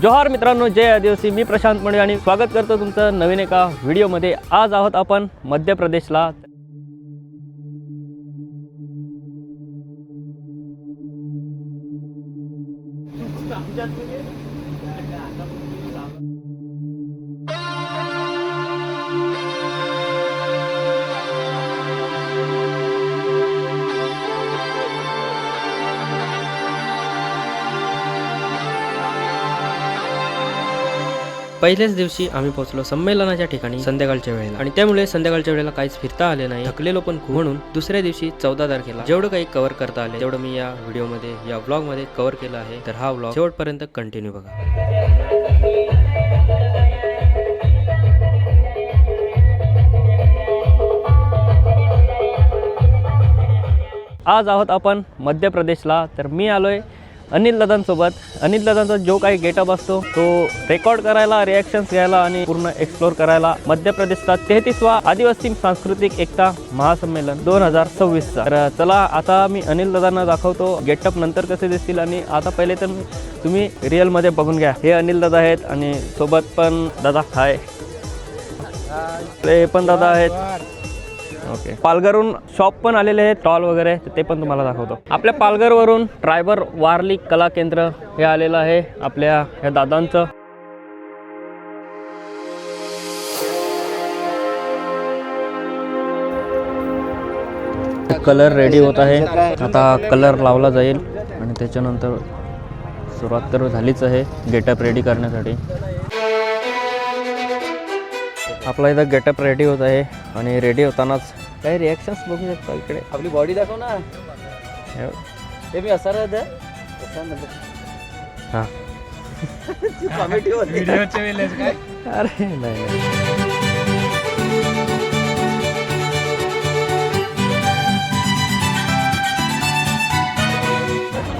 जोहार मित्रांनो, जय आदिवासी. मी प्रशांत मणे आणि स्वागत करतो तुमचं नवीन एका व्हिडिओमध्ये. आज आहोत आपण मध्य प्रदेशला. पहिल्याच दिवशी आम्ही पोहोचलो संमेलनाच्या ठिकाणी संध्याकाळच्या वेळेला, आणि त्यामुळे संध्याकाळच्या वेळेला काहीच फिरता आले नाही. थकलेलो पण खूप, म्हणून दुसऱ्या दिवशी 14 तारखेला जेवढं काही कव्हर करता आले तेवढं मी या व्हिडिओमध्ये, या व्लॉगमध्ये कव्हर केलं आहे. तर हा व्लॉग शेवटपर्यंत कंटिन्यू बघा. आज आहोत आपण मध्य प्रदेशला. तर मी आलोय अनिल दादांसोबत. अनिल दादांचा जो काही गेटअप असतो तो रेकॉर्ड करायला, रिॲक्शन्स घ्यायला आणि पूर्ण एक्सप्लोर करायला मध्य प्रदेशचा 33वा आदिवासी सांस्कृतिक एकता महासंमेलन 2026चा. तर चला आता मी अनिल दादांना दाखवतो गेटअप नंतर कसे दिसतील. आणि आता पहिले तर तुम्ही रिअलमध्ये बघून घ्या. हे अनिल दादा आहेत आणि सोबत पण दादा हाय, हे पण दादा आहेत. ओके, पालघरहून शॉप पण आलेले आहेत, स्टॉल वगैरे, ते पण तुम्हाला दाखवतो. आपल्या पालघरवरून ट्रायबर वारली कला केंद्र हे आलेलं आहे आपल्या ह्या दादांचं. कलर रेडी होत आहे, आता कलर लावला जाईल आणि त्याच्यानंतर सुरुवात तर झालीच आहे गेटअप रेडी करण्यासाठी. आपला इथं गेटअप रेडी होत आहे आणि रेडी होतानाच काही रिॲक्शन्स बघू शकता. इकडे आपली बॉडी दाखव ना. ते मी असं राहत हां कॉमेडी होती व्हिडिओच्या वेळेस काय. अरे नाही.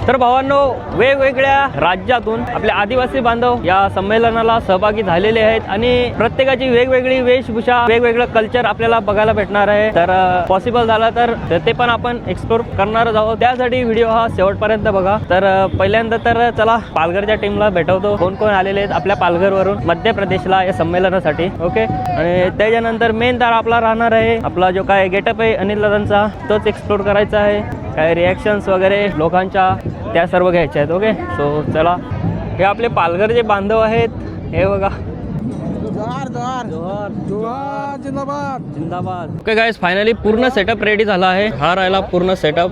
तर भावांनो, वेगवेगळ्या राज्यातून आपले आदिवासी बांधव या संमेलनाला सहभागी झालेले आहेत आणि प्रत्येकाची वेगवेगळी वेशभूषा, वेगवेगळं कल्चर आपल्याला बघायला भेटणार आहे. तर पॉसिबल झाला तर ते पण आपण एक्सप्लोर करणारच आहोत. त्यासाठी व्हिडिओ हा शेवटपर्यंत बघा. तर पहिल्यांदा तर चला पालघरच्या टीमला भेटवतो, कोण कोण आलेले आहेत आपल्या पालघरवरून मध्य प्रदेशला या संमेलनासाठी. ओके, आणि त्याच्यानंतर मेन तर आपला राहणार आहे आपला जो काय गेटअप आहे अनिल दादांचा, तोच एक्सप्लोर करायचा आहे. काय रिॲक्शन्स वगैरे लोकांच्या त्या सर्व घ्यायच्या आहेत. ओके, सो चला. हे आपले पालघर जे बांधव आहेत, हे बघा. जिंदाबाद. ओके गाइस, फायनली पूर्ण सेटअप रेडी झाला आहे. हा राहिला पूर्ण सेटअप.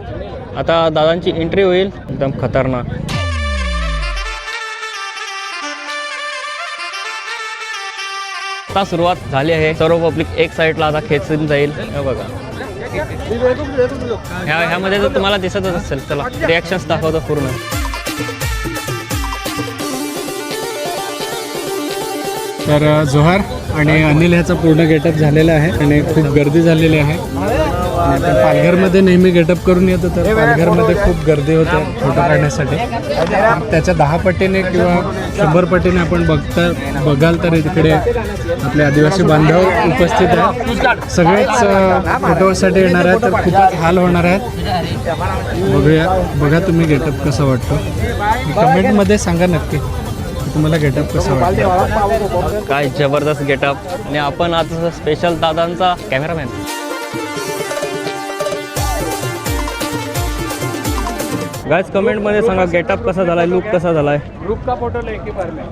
आता दादांची एंट्री होईल एकदम खतरनाक. आता सुरुवात झाली आहे. सर्व पब्लिक एक साईडला आता खेचून जाईल. हे बघा, ह्यामध्ये जर तुम्हाला दिसतच असेल. चला रिॲक्शन्स दाखवतो पूर्ण. तर जोहार आणि अनिल ह्याचा पूर्ण गेटअप झालेला आहे आणि खूप गर्दी झालेली आहे. पालघरमध्ये नेहमी गेटअप करून येतो, तर पालघरमध्ये खूप गर्दी होते फोटो काढण्यासाठी. त्याच्या 10 पटीने किंवा 100 पटीने आपण बघाल तर इकडे आपले आदिवासी बांधव उपस्थित आहेत. सगळेच फोटोसाठी येणार आहेत, तर खूपच हाल होणार आहेत. बघा तुम्ही गेटअप कसा वाटतो, कमेंटमध्ये सांगा नक्की तुम्हाला गेटअप कसा वाटतो. काय जबरदस्त गेटअप. आणि आपण आता स्पेशल दादांचा कॅमेरामॅन. गाइस कमेंटमध्ये सांगा गेटअप कसा झालाय, लुक कसा झालाय. ग्रुप का फोटो लेके बार में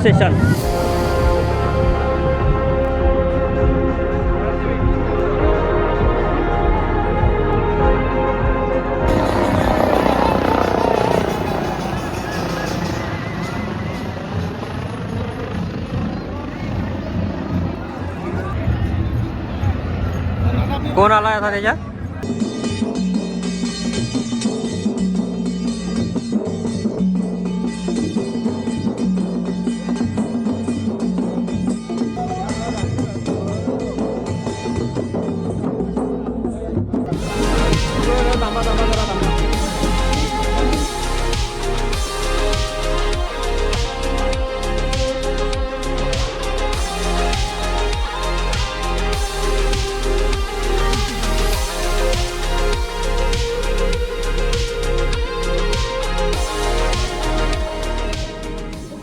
सेशन. कोण आला आता त्याच्यात?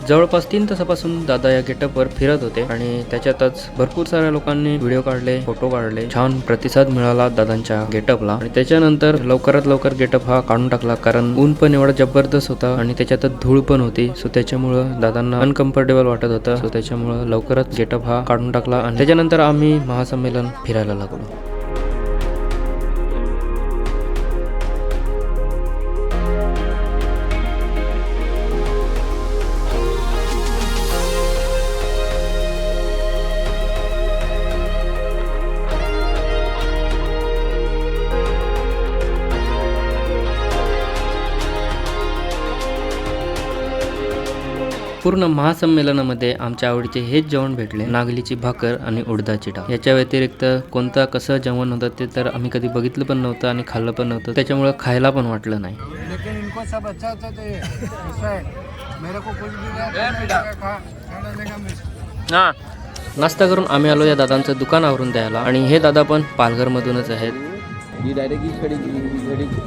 जवळपास 3 तासापासून दादा या गेटअपवर फिरत होते आणि त्याच्यातच भरपूर साऱ्या लोकांनी व्हिडिओ काढले, फोटो काढले. छान प्रतिसाद मिळाला दादांच्या गेटअपला आणि त्याच्यानंतर लवकरात लवकर गेटअप हा काढून टाकला, कारण ऊन पण एवढा जबरदस्त होता आणि त्याच्यातच धूळ पण होती. सो त्याच्यामुळं दादांना अनकम्फर्टेबल वाटत होतं. सो त्याच्यामुळं लवकरच गेटअप हा काढून टाकला आणि त्याच्यानंतर आम्ही महासंमेलन फिरायला लागलो. पूर्ण महासंमेलनामध्ये आमच्या आवडीचे हेच जेवण भेटले, नागलीची भाकर आणि उडदाची डाळ. याच्या व्यतिरिक्त कोणतं कसं जेवण होतं ते तर आम्ही कधी बघितलं पण नव्हतं आणि खाल्लं पण नव्हतं, त्याच्यामुळे खायला पण वाटलं नाही. हा, नाश्ता करून आम्ही आलो या दादांचं दुकान आवरून द्यायला आणि हे दादा पण पालघर मधूनच आहेत. ही डायरेक्ट इकडे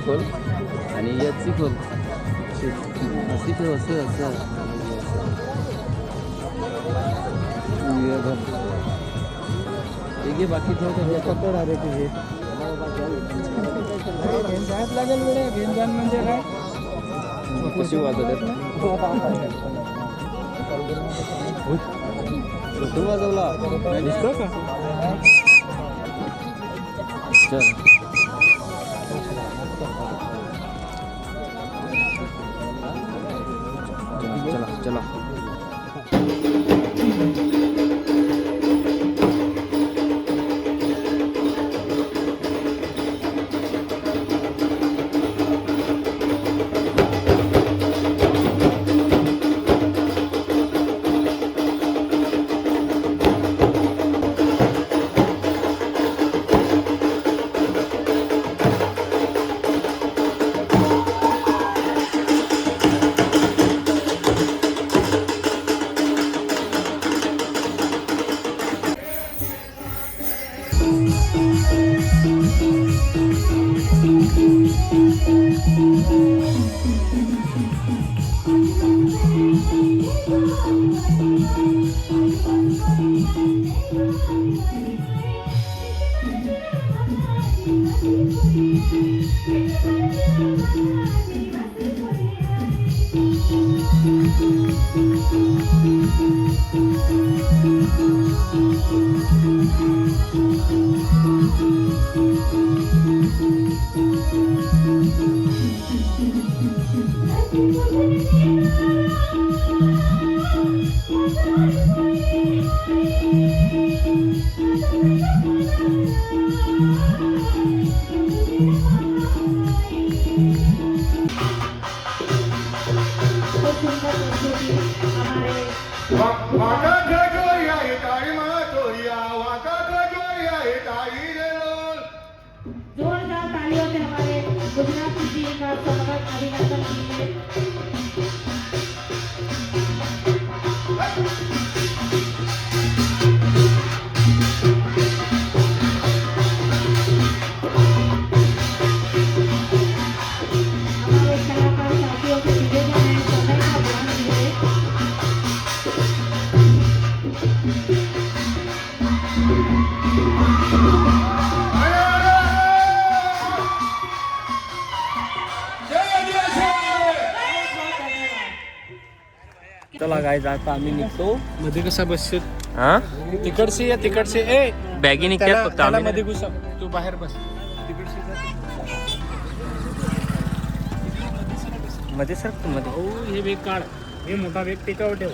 खोल आणि याची खोल अशी ठेव, असं असं एक बाकी ठेवतो डायरेक्ट हे लागेल वेळ घेऊन म्हणजे काय कशी वाजवतात तू वाजवला दिसतो का? चला चला जोरदार तालियों से हमारे गुजरात जी का स्वागत अभिनंदन कीजिए। हमारे कलाकार साथियों से निवेदन है, समय का ध्यान दीजिए। चला चला काय जाता आम्ही निघतो. मध्ये कसा बसशील? हा तिकडची या तिकडची ए बॅगी निघतात फक्त त्याला आम्ही मध्ये घुसव, तू बाहेर बस. तिकडची जा. मध्ये सर मध्ये हे वेग काढ, हे मोठा वेग टेकावर ठेव.